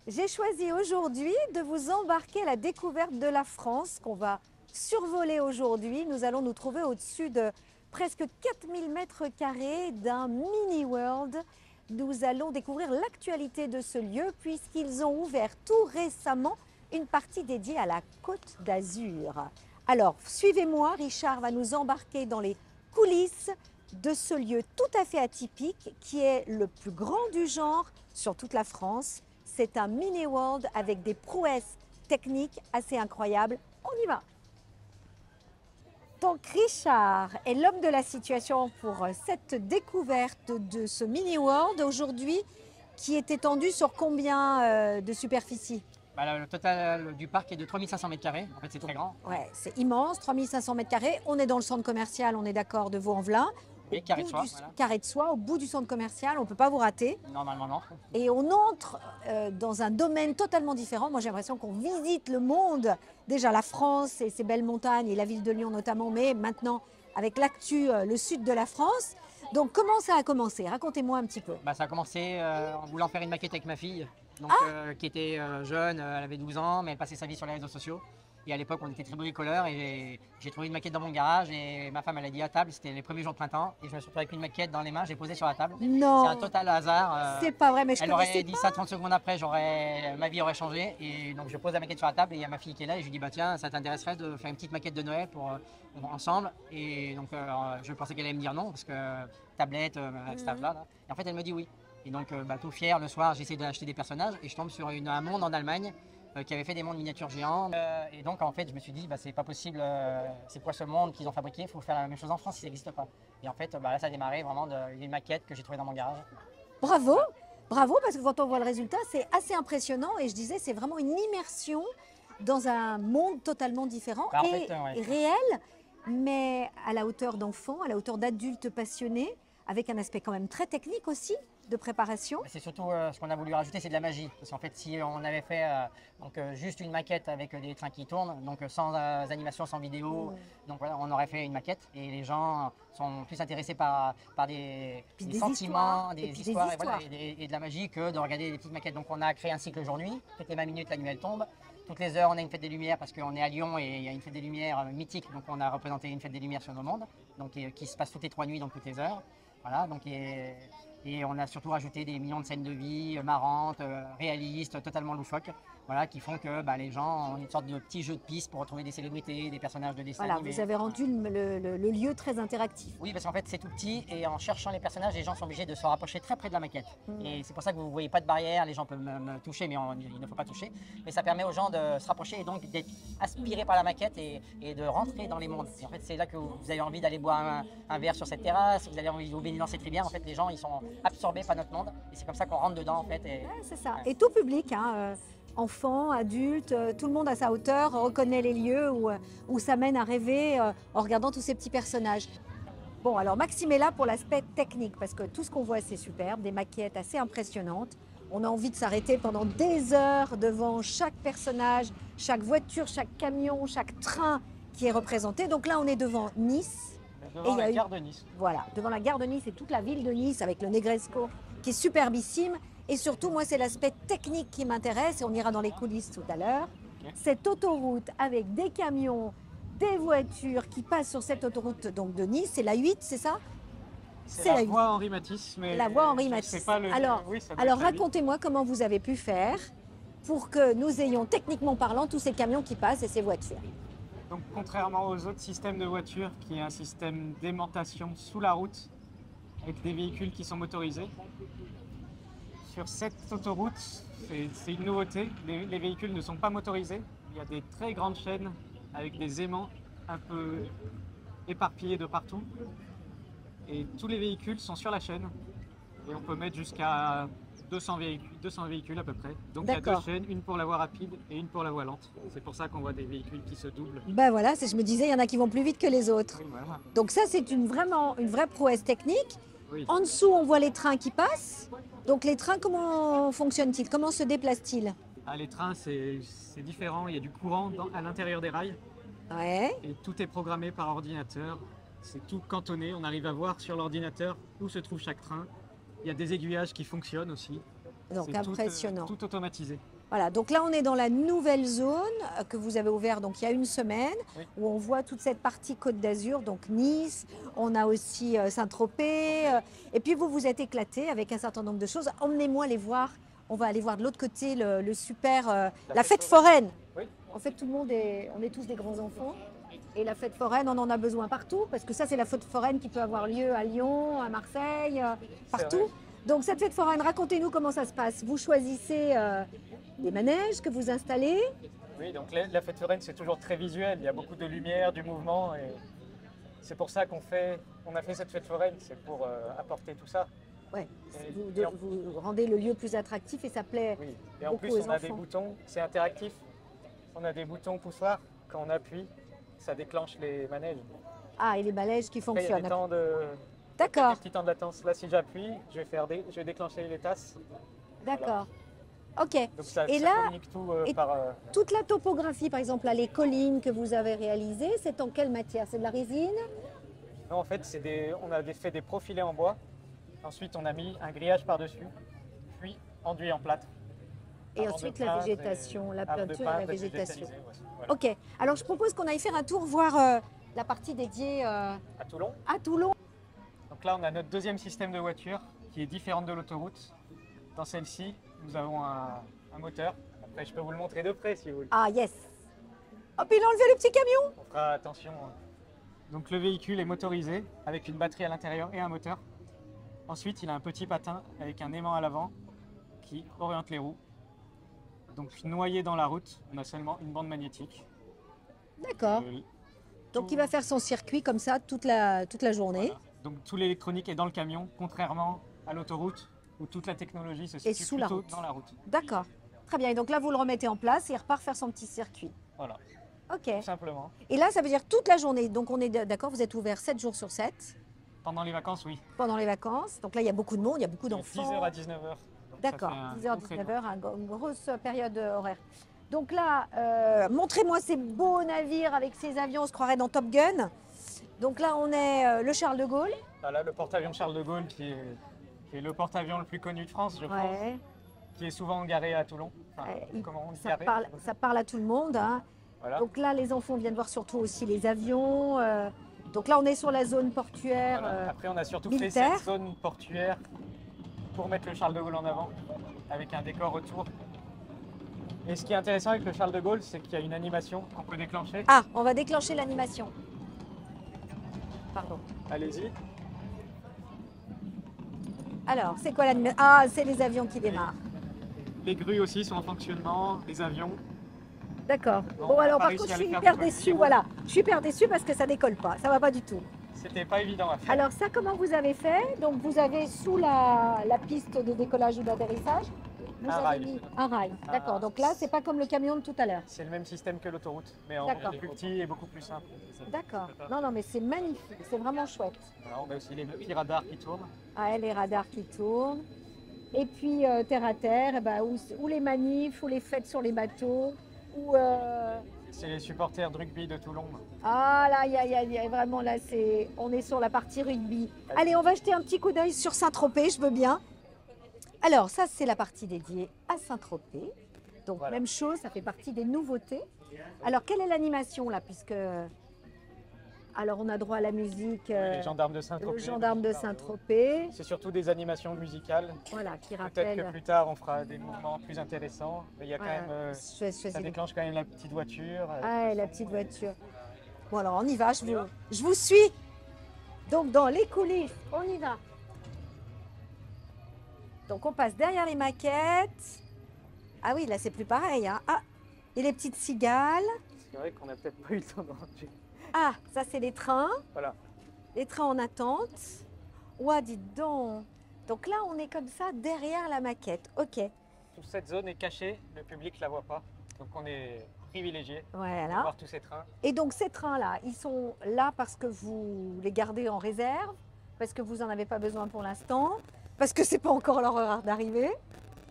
J'ai choisi aujourd'hui de vous embarquer à la découverte de la France qu'on va survoler aujourd'hui. Nous allons nous trouver au-dessus de presque 4000 mètres carrés d'un mini-world. Nous allons découvrir l'actualité de ce lieu puisqu'ils ont ouvert tout récemment une partie dédiée à la Côte d'Azur. Alors, suivez-moi, Richard va nous embarquer dans les coulisses de ce lieu tout à fait atypique qui est le plus grand du genre sur toute la France. C'est un mini-world avec des prouesses techniques assez incroyables. On y va! Donc Richard est l'homme de la situation pour cette découverte de ce mini-world aujourd'hui qui est étendu sur combien de superficie? Le total du parc est de 3500 mètres carrés. En fait, c'est très grand. Ouais, c'est immense, 3500 mètres carrés. On est dans le centre commercial, on est d'accord, de Vaux-en-Velin. Et carré de soie. Carré de soie, au bout du centre commercial, on ne peut pas vous rater. Normalement, non. Et on entre dans un domaine totalement différent. Moi, j'ai l'impression qu'on visite le monde. Déjà, la France et ses belles montagnes, et la ville de Lyon notamment, mais maintenant, avec l'actu, le sud de la France. Donc, comment ça a commencé? Racontez-moi un petit peu. Ça a commencé en voulant faire une maquette avec ma fille, qui était jeune, elle avait 12 ans, mais elle passait sa vie sur les réseaux sociaux. Et à l'époque, on était très bricoleurs et j'ai trouvé une maquette dans mon garage et ma femme, elle a dit à table, c'était les premiers jours de printemps. Et je me suis retrouvé avec une maquette dans les mains, j'ai posé sur la table. Non. C'est un total hasard. C'est pas vrai, mais je Elle connaissais aurait dit ça 30 secondes après, ma vie aurait changé. Et donc je pose la maquette sur la table et il y a ma fille qui est là et je lui dis bah tiens, ça t'intéresserait de faire une petite maquette de Noël pour ensemble. Et donc je pensais qu'elle allait me dire non parce que tablette, etc. Là. Et en fait elle me dit oui. Et donc tout fier, le soir j'essaie d'acheter des personnages et je tombe sur un monde en Allemagne qui avait fait des mondes miniatures géants. Et donc en fait je me suis dit c'est pas possible, c'est quoi ce monde qu'ils ont fabriqué, il faut faire la même chose en France si ça n'existe pas. Et en fait là ça a démarré vraiment d'une maquette que j'ai trouvée dans mon garage. Bravo, bravo, parce que quand on voit le résultat, c'est assez impressionnant. Et je disais, c'est vraiment une immersion dans un monde totalement différent et réel, mais à la hauteur d'enfants, à la hauteur d'adultes passionnés, avec un aspect quand même très technique aussi de préparation. C'est surtout ce qu'on a voulu rajouter, c'est de la magie. Parce qu'en fait, si on avait fait juste une maquette avec des trains qui tournent, donc sans animation, sans vidéo, donc voilà, on aurait fait une maquette et les gens sont plus intéressés par des sentiments, des histoires et de la magie que de regarder des petites maquettes. Donc on a créé un cycle jour-nuit. Toutes les 20 minutes, la nuit elle tombe. Toutes les heures, on a une fête des Lumières parce qu'on est à Lyon et il y a une fête des Lumières mythique. Donc on a représenté une fête des Lumières sur nos mondes, donc qui se passe toutes les 3 nuits, donc toutes les heures. Voilà, donc et on a surtout rajouté des millions de scènes de vie marrantes, réalistes, totalement loufoques, voilà, qui font que les gens ont une sorte de petit jeu de piste pour retrouver des célébrités, des personnages de dessin animé. Vous avez rendu le lieu très interactif. Oui, parce qu'en fait c'est tout petit et en cherchant les personnages, les gens sont obligés de se rapprocher très près de la maquette. Et c'est pour ça que vous ne voyez pas de barrière, les gens peuvent me toucher, mais il ne faut pas toucher. Mais ça permet aux gens de se rapprocher et donc d'être aspirés par la maquette et de rentrer dans les mondes. Et en fait c'est là que vous avez envie d'aller boire un verre sur cette terrasse, vous avez envie de vous baigner dans cette rivière. En fait les gens ils sont absorbés par notre monde et c'est comme ça qu'on rentre dedans en fait. C'est ça. Et tout public, enfants, adultes, tout le monde à sa hauteur reconnaît les lieux où ça mène à rêver en regardant tous ces petits personnages. Bon, alors Maxime est là pour l'aspect technique parce que tout ce qu'on voit c'est superbe, des maquettes assez impressionnantes. On a envie de s'arrêter pendant des heures devant chaque personnage, chaque voiture, chaque camion, chaque train qui est représenté. Donc là on est devant Nice. Devant la gare de Nice. Voilà, devant la gare de Nice et toute la ville de Nice avec le Negresco qui est superbissime. Et surtout, moi, c'est l'aspect technique qui m'intéresse et on ira dans les coulisses tout à l'heure. Okay. Cette autoroute avec des camions, des voitures qui passent sur cette autoroute donc, de Nice, c'est la 8, c'est ça? C'est la voie Henri Matisse. Mais la voie Henri Matisse. Alors racontez-moi comment vous avez pu faire pour que nous ayons techniquement parlant tous ces camions qui passent et ces voitures. Donc, contrairement aux autres systèmes de voitures, qui est un système d'aimantation sous la route, avec des véhicules qui sont motorisés, sur cette autoroute, c'est une nouveauté, les véhicules ne sont pas motorisés. Il y a des très grandes chaînes avec des aimants un peu éparpillés de partout. Et tous les véhicules sont sur la chaîne. Et on peut mettre jusqu'à 200 véhicules à peu près. Donc il y a 2 chaînes, une pour la voie rapide et une pour la voie lente. C'est pour ça qu'on voit des véhicules qui se doublent. Voilà, je me disais, il y en a qui vont plus vite que les autres. Oui, voilà. Donc ça, c'est vraiment une vraie prouesse technique. Oui. En dessous, on voit les trains qui passent. Donc les trains, comment fonctionnent-ils? Comment se déplacent-ils? Les trains, c'est différent. Il y a du courant à l'intérieur des rails. Ouais. Et tout est programmé par ordinateur. C'est tout cantonné. On arrive à voir sur l'ordinateur où se trouve chaque train. Il y a des aiguillages qui fonctionnent aussi. Donc C'est impressionnant. tout automatisé. Voilà, donc là on est dans la nouvelle zone que vous avez ouverte donc il y a une semaine, Oui. où on voit toute cette partie Côte d'Azur, donc Nice, on a aussi Saint-Tropez, et puis vous vous êtes éclaté avec un certain nombre de choses. Emmenez-moi les voir, on va aller voir de l'autre côté le super, la fête foraine. Oui. En fait tout le monde on est tous des grands enfants, et la fête foraine on en a besoin partout, parce que ça c'est la fête foraine qui peut avoir lieu à Lyon, à Marseille, partout. vrai. Donc cette fête foraine, racontez-nous comment ça se passe. Vous choisissez des manèges que vous installez. Oui, donc la fête foraine, c'est toujours très visuel. Il y a beaucoup de lumière, du mouvement. Et c'est pour ça qu'on a fait cette fête foraine, c'est pour apporter tout ça. Ouais. Et- et en- Vous rendez le lieu plus attractif et ça plaît. Oui. Et en beaucoup plus, aux on a des enfants. boutons, c'est interactif. On a des boutons poussoirs. Quand on appuie, ça déclenche les manèges. Ah, et les manèges qui Après, il y a des fonctionnent. temps de, D'accord, des petits temps de latence. Là, si j'appuie, je vais déclencher les tasses. d'accord. Ok. Donc ça, Et ça là, communique tout et- par. Toute la topographie, par exemple, là, les collines que vous avez réalisées, c'est en quelle matière? C'est de la résine? Non, en fait, on a fait des profilés en bois. Ensuite, on a mis un grillage par-dessus, puis enduit en plâtre. Et Avant de ensuite, la peindre végétation, la avant de peinture et la peindre et de végétation. végétaliser, ouais. Voilà. Ok. Alors, je propose qu'on aille faire un tour voir la partie dédiée À Toulon. à Toulon. Donc là, on a notre deuxième système de voiture qui est différente de l'autoroute. Dans celle-ci, nous avons un moteur. Après, je peux vous le montrer de près si vous voulez. Ah, yes. Hop, il a enlevé le petit camion. On fera attention. Donc le véhicule est motorisé avec une batterie à l'intérieur et un moteur. Ensuite, il a un petit patin avec un aimant à l'avant qui oriente les roues. Donc noyé dans la route, on a seulement une bande magnétique. D'accord. Euh, Donc, tout- il va faire son circuit comme ça toute la journée. voilà. Donc tout l'électronique est dans le camion, contrairement à l'autoroute où toute la technologie se Et situe sous la plutôt route. dans la route. D'accord. Très bien. Et donc là, vous le remettez en place et il repart faire son petit circuit. Voilà, Ok. tout simplement. Et là, ça veut dire toute la journée. Donc, on est d'accord, vous êtes ouvert 7 jours sur 7 Pendant les vacances, oui. pendant les vacances. Donc là, il y a beaucoup de monde, il y a beaucoup De d'enfants. 10h à 19h. D'accord, 10h, 19h, une grosse période horaire. Donc là, montrez-moi ces beaux navires avec ces avions, on se croirait dans Top Gun. Donc là, on est le Charles de Gaulle. Voilà, le porte-avions Charles de Gaulle qui est le porte-avions le plus connu de France, je pense, Ouais. qui est souvent garé à Toulon. Enfin, Ouais, comment on dit Ça garé parle à tout le monde, hein. Voilà. Donc là, les enfants viennent voir surtout aussi les avions. Donc là, on est sur la zone portuaire. Voilà. Après, on a surtout militaire. fait cette zone portuaire pour mettre le Charles de Gaulle en avant, avec un décor autour. Et ce qui est intéressant avec le Charles de Gaulle, c'est qu'il y a une animation qu'on peut déclencher. Ah, on va déclencher l'animation. Pardon. Allez-y. Alors, c'est quoi l'animation? Ah, c'est les avions qui démarrent. Les grues aussi sont en fonctionnement, les avions. D'accord. Bon, Bon, on a alors pas par réussi contre, à je le suis faire hyper pour le déçue. Giro. Voilà, je suis hyper déçue parce que ça décolle pas. Ça va pas du tout. C'était pas évident à faire. Alors ça, comment vous avez fait? Donc vous avez sous la piste de décollage ou d'atterrissage, vous Un avez rail. mis un rail. Un D'accord. Donc là, c'est pas comme le camion de tout à l'heure. C'est le même système que l'autoroute, mais en D'accord. plus petit et beaucoup plus simple. D'accord. Non, non, mais c'est magnifique. C'est vraiment chouette. Voilà, on a aussi les petits radars qui tournent. Ah, les radars qui tournent. Et puis terre à terre, eh ben, ou les manifs, ou les fêtes sur les bateaux, ou C'est les supporters de rugby de Toulon. ah là, vraiment là, on est sur la partie rugby. Allez, on va jeter un petit coup d'œil sur Saint-Tropez, je veux bien. Alors, ça, c'est la partie dédiée à Saint-Tropez. Donc, Voilà. même chose, ça fait partie des nouveautés. Alors, quelle est l'animation là, puisque... Alors, on a droit à la musique, Les gendarmes de le Saint-Tropez. gendarme de Saint-Tropez, C'est surtout des animations musicales. voilà, qui Peut-être que rappelle... plus tard, on fera des mouvements plus intéressants. Mais il y a quand Voilà, même, je ça sais- déclenche quand même la petite voiture. Ah, et la petite voiture. Bon, alors, on y va, je vous suis. Donc, dans les coulisses, on y va. Donc, on passe derrière les maquettes. Ah oui, là, c'est plus pareil, hein. Ah, et les petites cigales. C'est vrai qu'on n'a peut-être pas eu le temps de ranger. Ah, ça, c'est les trains. Voilà. Les trains en attente. Ouah, dites donc. Donc là, on est comme ça, derrière la maquette. OK. Toute cette zone est cachée, le public ne la voit pas. Donc on est privilégié de Voilà. voir tous ces trains. Et donc, ces trains-là, ils sont là parce que vous les gardez en réserve, parce que vous n'en avez pas besoin pour l'instant, parce que c'est pas encore leur heure d'arrivée.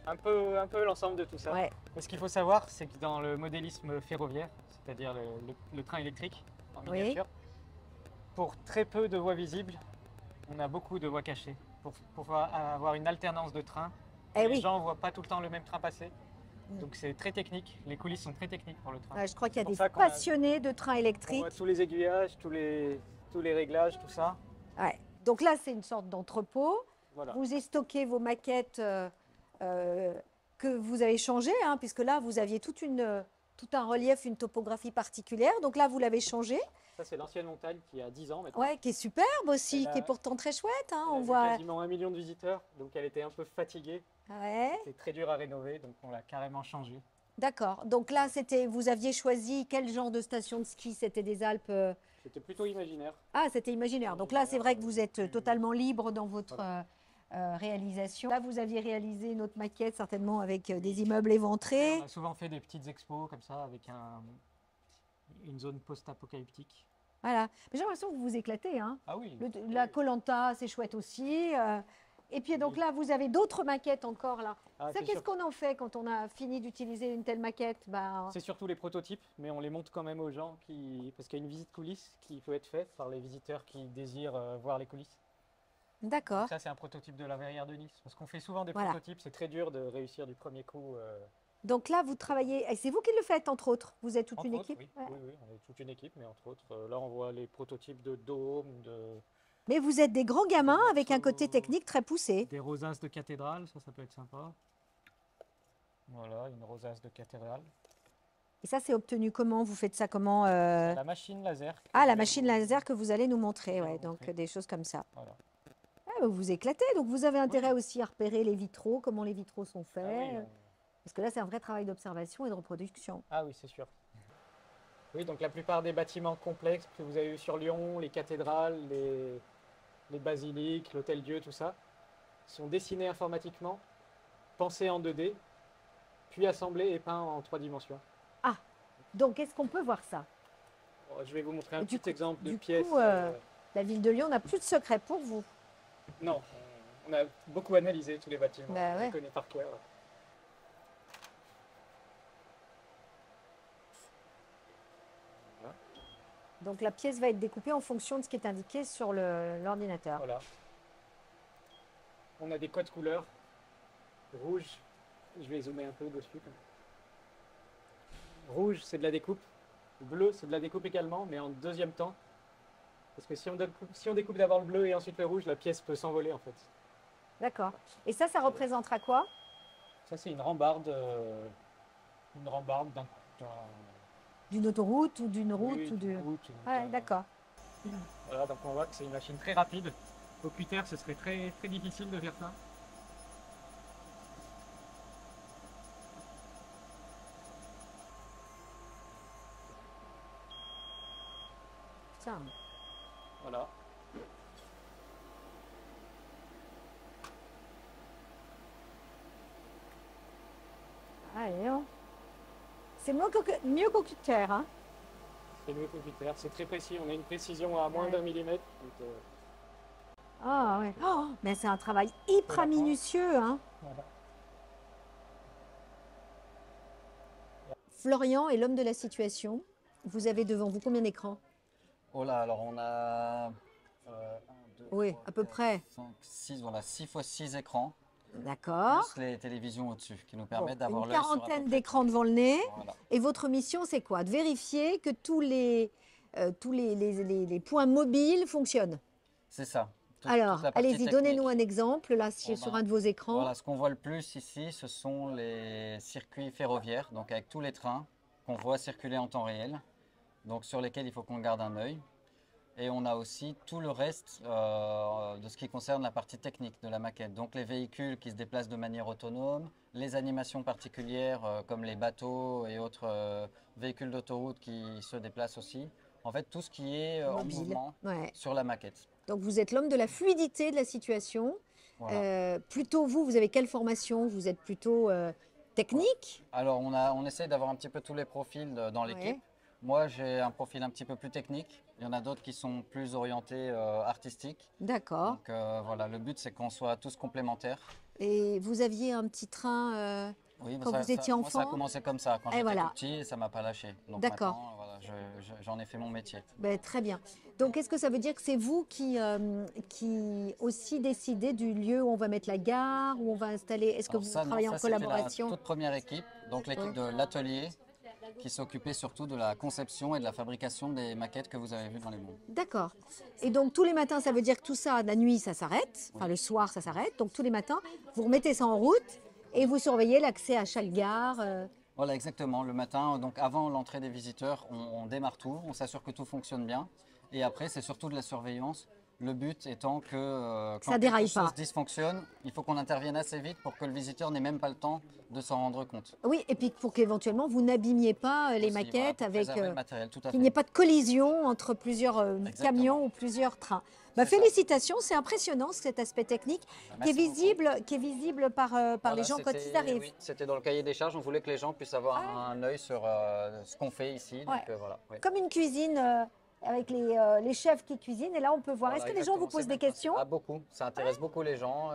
Un peu l'ensemble de tout ça. Ouais. Mais ce qu'il faut savoir, c'est que dans le modélisme ferroviaire, c'est-à-dire le train électrique en Oui. miniature, pour très peu de voies visibles, on a beaucoup de voies cachées. Pour pouvoir avoir une alternance de trains Eh Les oui. gens ne voient pas tout le temps le même train passer. Mm. Donc c'est très technique. Les coulisses sont très techniques pour le train. Je crois qu'il y a C'est pour des ça qu'on a- passionnés de trains On électriques. voit tous les aiguillages, tous les réglages, tout ça. Ouais. Donc là, c'est une sorte d'entrepôt. Voilà. Vous y stockez vos maquettes euh, que vous avez changées, hein, puisque là, vous aviez tout un relief, une topographie particulière. Donc là, vous l'avez changé, Ça, c'est l'ancienne montagne qui a 10 ans maintenant. ouais, qui est superbe aussi, Elle a- qui est pourtant très chouette. Hein, Elle a on vu voit. quasiment 1 million de visiteurs, donc elle était un peu fatiguée. Ouais, C'est très dur à rénover, donc on l'a carrément changée. d'accord. Donc là, vous aviez choisi quel genre de station de ski? C'était des Alpes. C'était plutôt imaginaire. Ah, c'était imaginaire. Donc là, c'est vrai que vous êtes totalement libre dans votre réalisation. Là, vous aviez réalisé une autre maquette, certainement avec des immeubles éventrés. On a souvent fait des petites expos comme ça, avec une zone post-apocalyptique. Voilà. Mais j'ai l'impression que vous vous éclatez. Hein. Ah oui. La koh c'est chouette aussi. Et puis donc là, vous avez d'autres maquettes encore là. Ah, Ça, c'est qu'est-ce sûr. qu'on en fait quand on a fini d'utiliser une telle maquette? Ben, C'est surtout les prototypes, mais on les montre quand même aux gens parce qu'il y a une visite coulisses qui peut être faite par les visiteurs qui désirent voir les coulisses. d'accord. Ça, c'est un prototype de la verrière de Nice. Parce qu'on fait souvent des Voilà. prototypes, c'est très dur de réussir du premier coup. Donc là, vous travaillez. Et c'est vous qui le faites, entre autres. Vous êtes toute Entre une autres, équipe. oui. Ouais. Oui, oui, on est toute une équipe, mais entre autres, là, on voit les prototypes de dômes, Mais vous êtes des grands gamins Des avec un côté morceaux. technique très poussé. des rosaces de cathédrale, ça peut être sympa. Voilà, une rosace de cathédrale. Et ça, c'est obtenu comment? Vous faites ça comment La machine laser. Ah, la machine laser que vous allez nous montrer. Je vais Ouais, vous donc montrer. des choses comme ça. Voilà. Ah, bah, vous vous éclatez. Donc vous avez intérêt aussi à repérer les vitraux, comment les vitraux sont faits. Ah oui, Parce que là, c'est un vrai travail d'observation et de reproduction. ah oui, c'est sûr. Oui, donc la plupart des bâtiments complexes que vous avez eu sur Lyon, les cathédrales, les basiliques, l'Hôtel-Dieu, tout ça, sont dessinés informatiquement, pensés en 2D, puis assemblés et peints en 3 dimensions. Donc, est-ce qu'on peut voir ça? Je vais vous montrer un Et du petit exemple de du pièce. coup, La ville de Lyon n'a plus de secret pour vous. Non, on a beaucoup analysé tous les bâtiments, Bah on ouais. les connaît par cœur. Voilà. Donc, la pièce va être découpée en fonction de ce qui est indiqué sur l'ordinateur. Voilà. On a des codes couleurs. Rouge, je vais zoomer un peu dessus. Rouge, c'est de la découpe. Bleu, c'est de la découpe également, mais en deuxième temps. Parce que si on découpe d'abord le bleu et ensuite le rouge, la pièce peut s'envoler en fait. D'accord. Et ça représentera quoi? Ça, c'est une rambarde d'un. D'une autoroute ou d'une route Oui, ou d'une de... route, Ouais, d'accord. Voilà, donc on voit que c'est une machine très rapide. Au cutter, ce serait très, très difficile de faire ça. Tiens. Voilà. Allez, hein. C'est mieux qu'au cutter, hein. C'est mieux qu'au cutter. C'est très précis. On a une précision à moins Ouais. d'un millimètre. Donc, Ah ouais. Oh, mais c'est un travail hyper l'apprendre. minutieux, hein. voilà. Florian est l'homme de la situation. Vous avez devant vous combien d'écrans? Oh là, alors on a 1, 2, Oui, à peu près. 5, 6, voilà, 6 x 6 écrans, D'accord. plus les télévisions au-dessus, qui nous Bon, permettent d'avoir une l'œil sur à peu quarantaine près d'écrans tout. devant le nez. Voilà. Et votre mission, c'est quoi? De vérifier que tous les points mobiles fonctionnent. C'est ça. Alors, toute la partie allez-y, donnez-nous un technique. exemple, là, Bon, sur ben, un de vos écrans. Voilà, ce qu'on voit le plus ici, ce sont les circuits ferroviaires, donc avec tous les trains qu'on voit circuler en temps réel, donc sur lesquels il faut qu'on garde un œil. Et on a aussi tout le reste de ce qui concerne la partie technique de la maquette. Donc les véhicules qui se déplacent de manière autonome, les animations particulières comme les bateaux et autres véhicules d'autoroute qui se déplacent aussi. En fait, tout ce qui est en Mobile. mouvement Ouais. sur la maquette. Donc, vous êtes l'homme de la fluidité de la situation. Voilà. Plutôt, vous avez quelle formation? Vous êtes plutôt technique? Alors, on essaie d'avoir un petit peu tous les profils dans l'équipe. Ouais. Moi, j'ai un profil un petit peu plus technique. Il y en a d'autres qui sont plus orientés artistiques. D'accord. Donc voilà, le but, c'est qu'on soit tous complémentaires. Et vous aviez un petit train. Oui, Quand vous étiez moi, ça a enfant commencé comme ça. Quand Et j'étais voilà. tout petit, et ça m'a pas lâché. Donc D'accord. maintenant, voilà, j'en ai fait mon métier. Ben, très bien. Donc, est-ce que ça veut dire que c'est vous qui aussi décidez du lieu où on va mettre la gare, où on va installer? Est-ce que Alors vous ça, non, travaillez en ça, c'était collaboration? la toute première équipe, donc l'équipe de l'atelier, qui s'occupait surtout de la conception et de la fabrication des maquettes que vous avez vues dans les mondes. D'accord. Et donc, tous les matins, ça veut dire que tout ça, la nuit, ça s'arrête. Enfin, le soir, ça s'arrête. Donc, tous les matins, vous remettez ça en route et vous surveillez l'accès à chaque gare. Voilà, exactement. Le matin, donc avant l'entrée des visiteurs, on démarre tout, on s'assure que tout fonctionne bien. Et après, c'est surtout de la surveillance. Le but étant que quand Ça déraille quelque chose pas. dysfonctionne, il faut qu'on intervienne assez vite pour que le visiteur n'ait même pas le temps de s'en rendre compte. Oui, et puis pour qu'éventuellement, vous n'abîmiez pas les Aussi, voilà, maquettes pour avec... préserver le matériel, tout à qu'il n'y ait fait. pas de collision entre plusieurs camions ou plusieurs trains. Bah, C'est ça. félicitations, c'est impressionnant cet aspect technique Merci beaucoup. qui est visible par Voilà, les gens quand ils arrivent. oui, c'était dans le cahier des charges. On voulait que les gens puissent avoir un œil sur ce qu'on fait ici. Donc, Ouais. voilà, oui. Comme une cuisine avec les chefs qui cuisinent. Et là, on peut voir. Voilà, Est-ce que les gens vous exactement, posent c'est des le même questions? principe. Ah, beaucoup. Ça intéresse beaucoup les gens.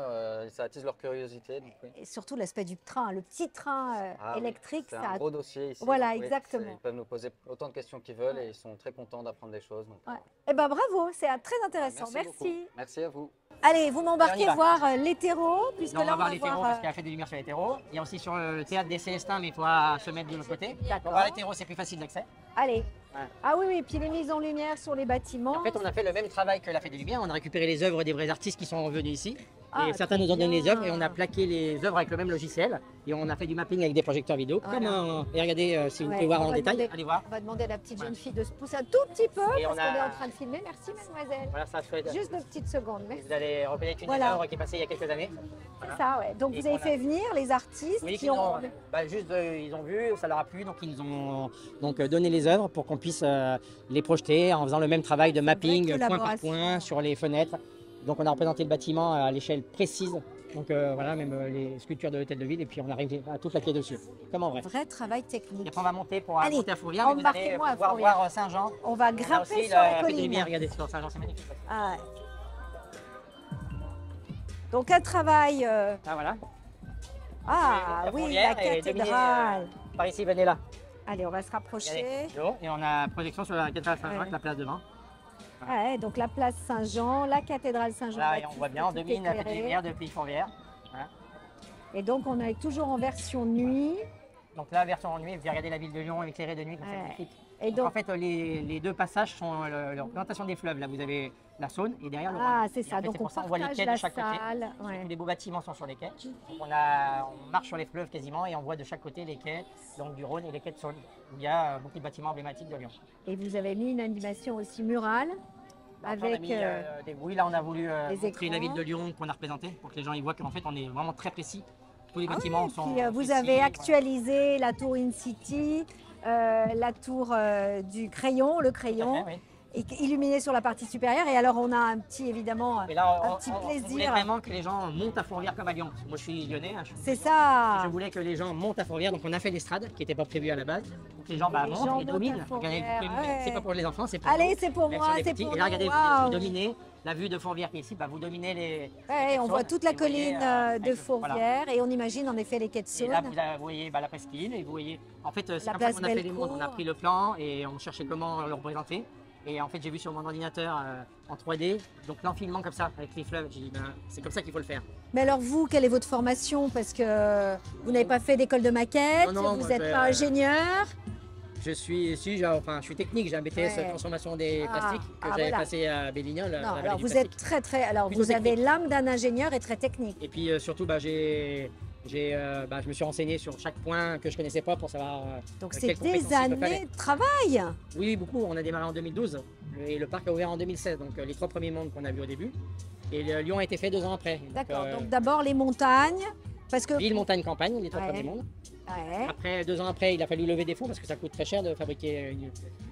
Ça attise leur curiosité. Donc, oui. Et surtout l'aspect du train, le petit train Ah oui, électrique. c'est Ça... un gros dossier ici. Voilà, donc oui, exactement. ils peuvent nous poser autant de questions qu'ils veulent et ils sont très contents d'apprendre des choses. Donc, Ouais. Eh ben bravo, c'est très intéressant. merci beaucoup. Merci. Merci à vous. Allez, vous Et on m'embarquez y va. voir les terreaux, puisque Là, on là, va voir les terreaux parce qu'il y a la fête des Lumières sur les terreaux. Il y a aussi sur le théâtre des Célestins, mais il faudra se mettre de l'autre côté. D'accord. Pour voir les terreaux, c'est plus facile d'accès. Allez. Ouais. Ah oui, oui, puis les mises en lumière sur les bâtiments. En fait, on a fait le même travail que la Fête des Lumières. On a récupéré les œuvres des vrais artistes qui sont venus ici. Ah, et certains très nous ont donné les bien. œuvres et on a plaqué les œuvres avec le même logiciel. Et on a fait du mapping avec des projecteurs vidéo. Voilà. Et regardez, si vous Ouais, pouvez voir on en va détail, demander- allez voir. On va demander à la petite jeune Ouais. fille de se pousser un tout petit peu, Et parce on qu'on a- est en train de filmer. Merci, mademoiselle. Voilà, ça se fait. Juste 2 petites secondes, merci. Vous allez reconnaître une Voilà. œuvre qui est passée il y a quelques années. C'est ça, ouais. Donc Et vous avez qu'on a- fait venir les artistes Oui, qui ont... ils ont vu, ça leur a plu, donc ils nous ont donné les œuvres pour qu'on puisse les projeter en faisant le même travail de mapping point par collaboration. point sur les fenêtres. Donc on a représenté le bâtiment à l'échelle précise. Donc voilà, même les sculptures de l'hôtel de ville, et puis on arrive à tout plaquer dessus, comme en vrai. Vrai travail Et technique. après on va monter pour Allez, monter à Fourvière, mais vous allez embarquez-moi à pouvoir Fourvière. voir Saint-Jean. On va On a grimper aussi sur la la fête des colline. Lumières, regardez sur Saint-Jean, c'est magnifique. Ah ouais. Donc un travail... Ah voilà. Ah La oui, la Fourvière est dominée, cathédrale. Par ici, venez là. Allez, on va se rapprocher. Regardez, de haut. Et on a projection sur la cathédrale Saint-Jean, Ouais. avec la place devant. Ouais, donc la place Saint-Jean, la cathédrale Saint-Jean. Là, et on voit bien, on tout domine la fête des éclairé. Lumières depuis Fourvière. Voilà. Et donc on est toujours en version nuit. Donc là, version en nuit, vous pouvez regarder la ville de Lyon éclairée de nuit, comme c'est Ouais. magnifique. Et Donc, en donc, fait, les deux passages sont la représentation des fleuves. Là, vous avez la Saône et derrière le ah Rhône. c'est Et ça, en fait, donc c'est on pour ça qu'on voit les partage quais la de chaque côté. salle. Ouais. Tous les beaux bâtiments sont sur les quais. Donc, on marche sur les fleuves quasiment et on voit de chaque côté les quais donc du Rhône et les quais de Saône. Où il y a beaucoup de bâtiments emblématiques de Lyon. Et vous avez mis une animation aussi murale Après, on a avec... mis, oui, là, on a voulu des montrer la écrans. ville de Lyon qu'on a représentée pour que les gens y voient qu'en fait, on est vraiment très précis. Tous les Ah oui, bâtiments et sont. puis, vous précis, avez voilà. actualisé la tour In City, la tour du crayon, le Tout à crayon, fait, oui. et illuminé sur la partie supérieure. Et alors on a un petit, évidemment, Et là, un petit on voulait plaisir. vraiment que les gens montent à Fourvière comme à Lyon. Moi, je suis lyonnais. Hein, C'est ça. Je voulais que les gens montent à Fourvière, donc on a fait l'estrade qui n'était pas prévue à la base. Donc les gens Les gens montent montent et à dominent. Fourvière, Regardez, ouais. c'est pas pour les enfants, c'est pour Allez, nous. c'est pour Même moi, sur les c'est petits. pour Et là, nous. regardez, Waouh. vous dominez la vue de Fourvière qui est ici. Bah, vous dominez les. Ouais, on Saône, voit toute la et vous voyez, colline avec de le- voilà. Fourvière et on imagine en effet les quais de Et là, Saône. vous voyez la presqu'île et vous voyez. En fait, c'est La comme ça place qu'on a fait les mondes. On a Bellecour. pris le plan et on cherchait comment le représenter. Et en fait, j'ai vu sur mon ordinateur en 3D, donc l'enfilement comme ça, avec les fleuves. J'ai dit, ben, c'est comme ça qu'il faut le faire. Mais alors vous, quelle est votre formation? Parce que vous n'avez pas fait d'école de maquette, Non, non, vous moi, n'êtes j'ai- pas ingénieur. Je suis technique, j'ai un BTS Ouais. transformation des Ah, plastiques que ah, j'avais voilà. passé à Bélignan. Non, alors vous êtes très, alors Plutôt vous avez technique. l'âme d'un ingénieur et très technique. Et puis surtout, je me suis renseigné sur chaque point que je connaissais pas pour savoir. Donc quelles c'est compétences des il me fallait. années de travail. Oui, beaucoup. On a démarré en 2012 et le parc a ouvert en 2016. Donc les 3 premiers mondes qu'on a vus au début. Et Lyon a été fait 2 ans après. D'accord. Donc d'abord les montagnes, parce que ville, montagne, campagne, les 3 Ouais. premiers mondes. Ouais. Après, 2 ans après, il a fallu lever des fonds parce que ça coûte très cher de fabriquer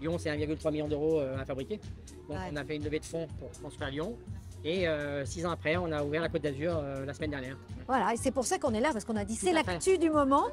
Lyon, c'est 1,3 million d'euros à fabriquer. Donc Ouais. on a fait une levée de fonds pour construire Lyon. Et 6 ans après, on a ouvert la Côte d'Azur la semaine dernière. Voilà, et c'est pour ça qu'on est là, parce qu'on a dit c'est Tout à fait. l'actu du moment.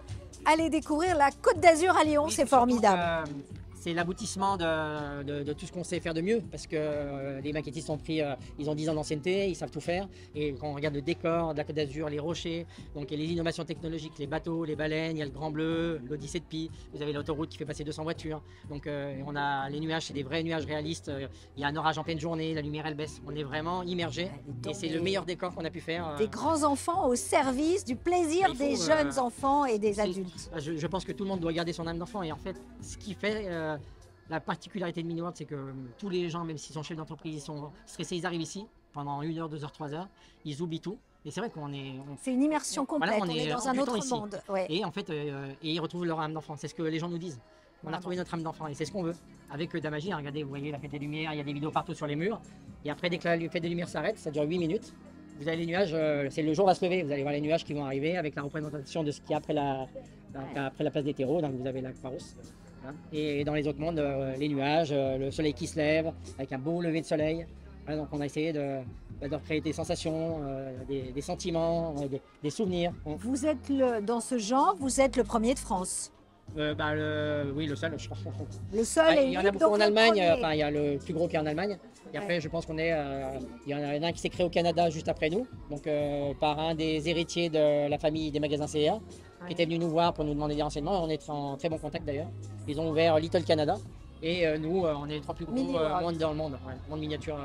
Allez découvrir la Côte d'Azur à Lyon, Oui, c'est surtout formidable. que, c'est l'aboutissement de tout ce qu'on sait faire de mieux, parce que les maquettistes ont pris, ils ont 10 ans d'ancienneté, ils savent tout faire, et quand on regarde le décor de la Côte d'Azur, les rochers, donc et les innovations technologiques, les bateaux, les baleines, il y a le Grand Bleu, l'Odyssée de Pi, vous avez l'autoroute qui fait passer 200 voitures, donc on a les nuages, c'est des vrais nuages réalistes, il y a un orage en pleine journée, la lumière elle baisse, on est vraiment immergé, et c'est le meilleur décor qu'on a pu faire. Des grands enfants au service du plaisir Il faut, des jeunes enfants et des adultes. Je pense que tout le monde doit garder son âme d'enfant, et en fait, ce qui fait la particularité de Mini World, c'est que tous les gens, même s'ils sont chefs d'entreprise, ils sont stressés, ils arrivent ici pendant 1 heure, 2 heures, 3 heures, ils oublient tout. Et c'est vrai qu'on est. C'est une immersion complète, Voilà, on est dans un en autre ici. monde. Ouais. Et en fait, ils retrouvent leur âme d'enfant. C'est ce que les gens nous disent. On a retrouvé notre âme d'enfant et c'est ce qu'on veut. Avec de la magie, hein, regardez, vous voyez la fête des lumières, il y a des vidéos partout sur les murs. Et après, dès que la fête des lumières s'arrête, ça dure 8 minutes. Vous avez les nuages, c'est le jour va se lever, vous allez voir les nuages qui vont arriver avec la représentation de ce qu'il y a après la place des terreaux. Donc vous avez la Croix-Rousse. Voilà. Et dans les autres mondes, les nuages, le soleil qui se lève, avec un beau lever de soleil. Voilà, donc on a essayé de recréer des sensations, des sentiments, des souvenirs. Vous êtes dans ce genre, vous êtes le premier de France. Oui, le seul, je crois. Le seul Il y en a beaucoup donc en le Allemagne, premier. enfin il y a le plus gros qui est en Allemagne. Et après, je pense qu'on est. Il y en a un qui s'est créé au Canada juste après nous, donc par un des héritiers de la famille des magasins CA, qui était venu nous voir pour nous demander des renseignements. Et on est en très bon contact d'ailleurs. Ils ont ouvert Little Canada. Et nous, on est les 3 plus gros Mini World. mondes dans le monde, monde miniature.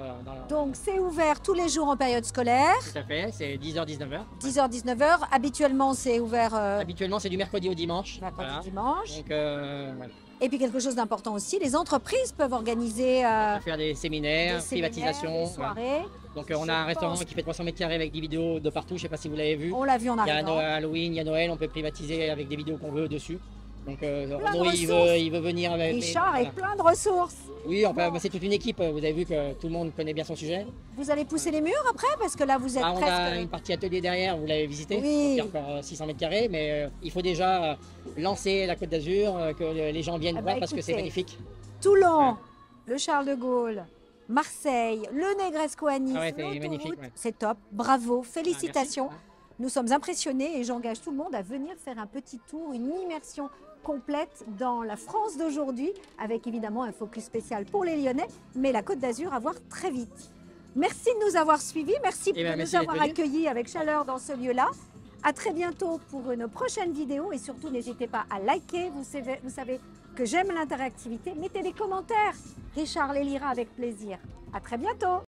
Donc c'est ouvert tous les jours en période scolaire, Tout à fait, c'est 10h, 19h. 10h, 19h. Habituellement c'est ouvert Habituellement, c'est du mercredi au dimanche. mercredi, Voilà. dimanche. Donc, voilà. Et puis quelque chose d'important aussi, les entreprises peuvent organiser On peut faire des séminaires, des séminaires, privatisation. des voilà. soirées. Donc on a un restaurant qui fait 300 mètres carrés avec des vidéos de partout, je ne sais pas si vous l'avez vu. On l'a vu en Il y a arrivant. Halloween, il y a Noël, on peut privatiser avec des vidéos qu'on veut dessus. Donc de Renaud, ressources. il veut venir avec. Richard voilà. est plein de ressources. Oui, enfin, c'est toute une équipe. Vous avez vu que tout le monde connaît bien son sujet. Vous allez pousser les murs après parce que là vous êtes On a presque. une partie atelier derrière, vous l'avez visité. Oui. Il y a encore 600 mètres carrés, mais il faut déjà lancer la Côte d'Azur, que les gens viennent Ah voir bah, parce que c'est écoutez. magnifique. Toulon, Ouais. le Charles de Gaulle, Marseille, le Negresco à Nice, Ah ouais, c'est l'autoroute. magnifique, ouais. C'est top. Bravo, Ah, félicitations. merci. Nous sommes impressionnés et j'engage tout le monde à venir faire un petit tour, une immersion complète dans la France d'aujourd'hui, avec évidemment un focus spécial pour les Lyonnais, mais la Côte d'Azur à voir très vite. Merci de nous avoir suivis, merci Eh ben, de merci nous d'être avoir venu. accueillis avec chaleur dans ce lieu-là. À très bientôt pour une prochaine vidéo et surtout n'hésitez pas à liker, vous savez que j'aime l'interactivité. Mettez des commentaires, Richard les lira avec plaisir. À très bientôt.